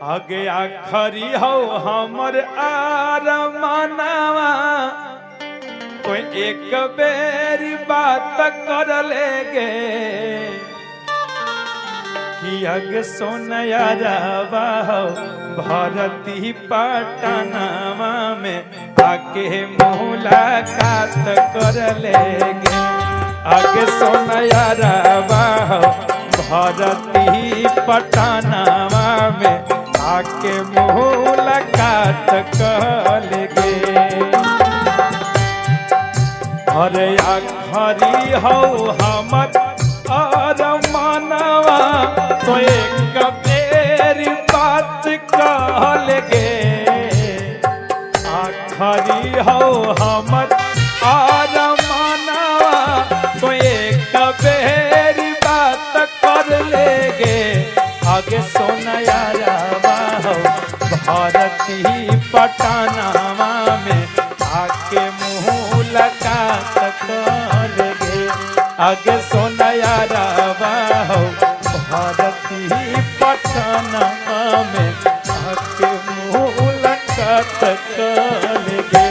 आगे आखरी हो हमर आरमानवा तो एक बेरी बात कर लेगे कि आगे सोनया रवा हो भरती पटनावा में आके मुलाकात कर लेगे। आगे सोनया रवा हो भरती पटनावा में आके मुलाकात कर लेगे। अरे आखरी हो हमर अरमानवा तो एक बेरी बात कह लेगे। आखरी हो हमर अरमानवा तो एक बेरी बात कर लेगे। आगे सोनया रवा हो भरती पटनावा में आके मुलाकात कर लेगे। आगे सोनया रवा हो भरती पटनावा में आके मुलाकात कर लेगे।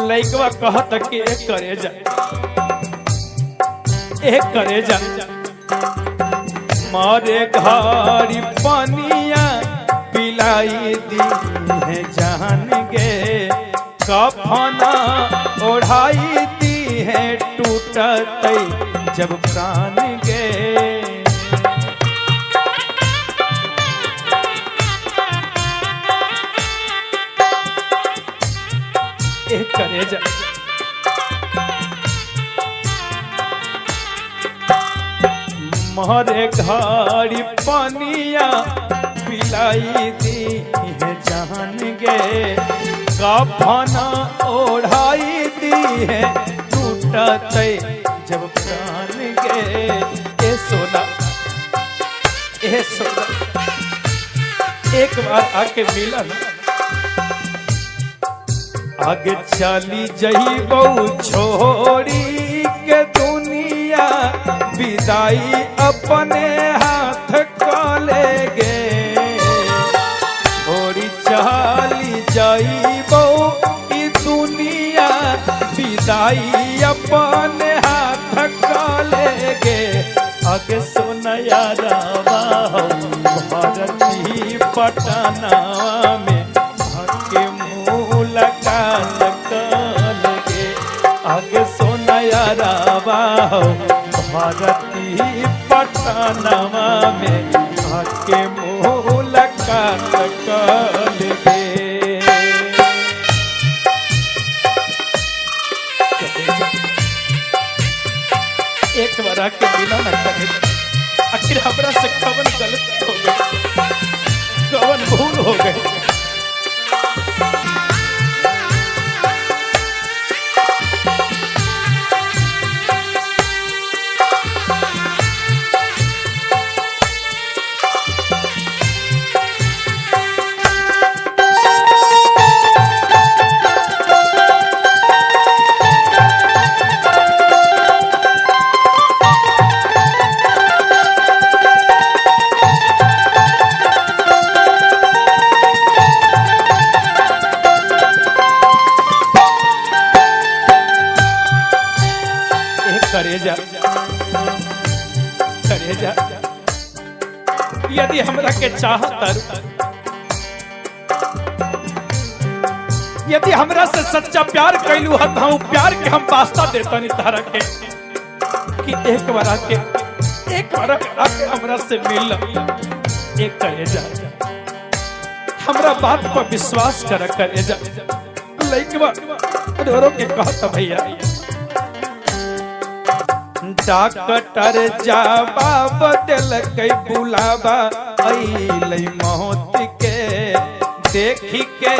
लइकवा कहत कि एक करे जा मारे घड़ी पनिया पिलाई दी है जान गे। कफना ओढ़ाई दी है टूटते जब प्राण गे। एक करे जा मारे घड़ी पनिया पिलाई दी है जान गे। कफना ओढ़ाई दी है टूटते जब प्राण गे। ए सोना एक बार आके मिला ना। आगे चली जही बहु छोड़ी के दुनिया विदाई अपने हाथ का लेगे। छोड़ी चली जही बहु ई दुनिया विदाई अपने हाथ का लेगे। आगे सोनया रवा हो भरती पटनावा में आके मुलाकात कर लेगे। आगे सोनया रवा हो भरती पटनावा में आके मुलाकात कर लेगे। एक बार आके मिला ना करे आखिर हमरा से कवन गलती हो गई, कवन भूल हो गई। यदि हमरा के चाहत, यदि हमरा से सच्चा प्यार कैलू हूँ, प्यार के हम वास्ता देता नहीं तारा के कि एक बार आके एक बार आके हमरा से मिल एक करे जा हमरा बात पर विश्वास कर करे जा लइकवा रो के कहता भैया डॉक्टर जाबा बदल कई बुलावा अइलै मौत के देखी के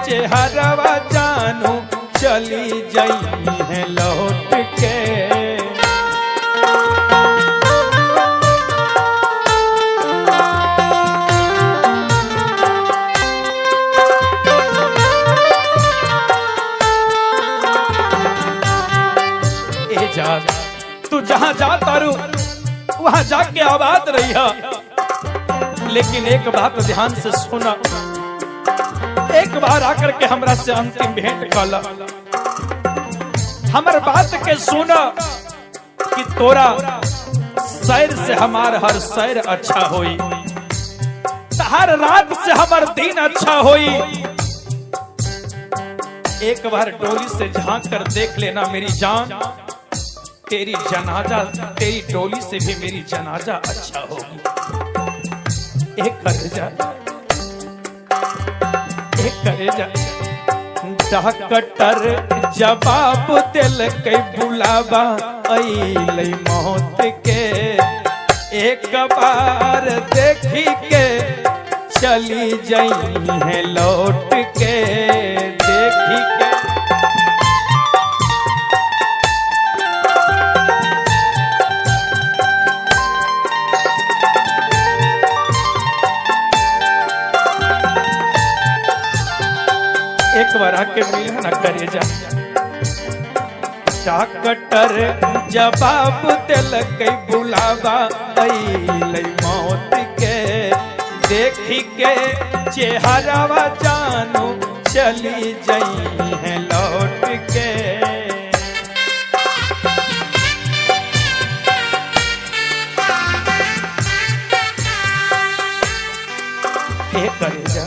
चेहरावा जानू चली जाई है लौट के ए जा तू जहां जाता रू वहां जाके आबाद रही है लेकिन एक बात ध्यान से सुना एक बार आकर के हमरा से अंतिम भेंट कला हमर बात के सुना कि तोरा सैर से हमार हर सैर अच्छा होई हर रात से हमार दिन अच्छा होई एक बार डोली से झांक कर देख लेना मेरी जान तेरी जनाजा तेरी डोली से भी मेरी जनाजा अच्छा होगी एक करे जा डॉक्टर जवाब दिल कई बुलावा अइलै मौत के एक बार देखी के चली जाई है लौट के देखी के एक बार आके मिल न करे जा डॉक्टर जवाब दिल कई बुलावा अइलै मौत के देखी के चेहरावा जानू चली जाई है लौट के करे जा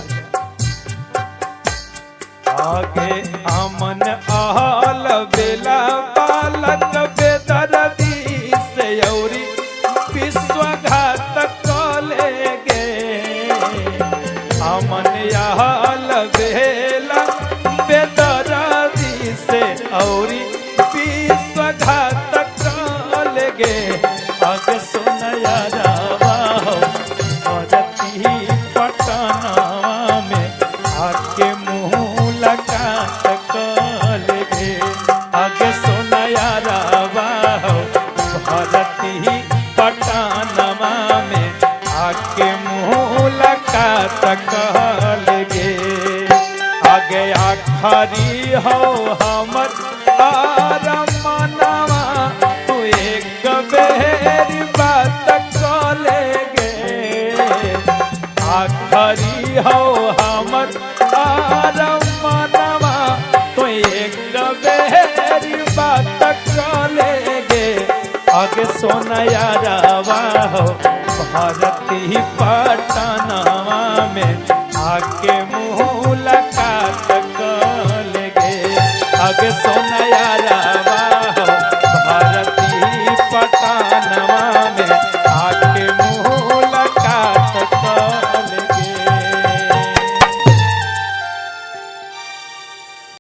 आगे अमन आल बेला बालक बेदर्दी से औरी विश्वघात कले गे अमन आल बेला बेदर्दी से औरी विश्वघात कले गे आगे सुनया जावा हो औरती पटना में आके मुलाकात कल गे आगे सोनया रावा हो भारती पटनमा में आके मुलाकात कल गे आगे आखरी हो हमर आरमनवा तू एक बेरी बात कल गे आखरी हो हमर आरमनवा तो एक बेरी बात कले गे आगे सोनया रावा हो भारती पटनावा में आके मुलाकात कल गे आगे सोनया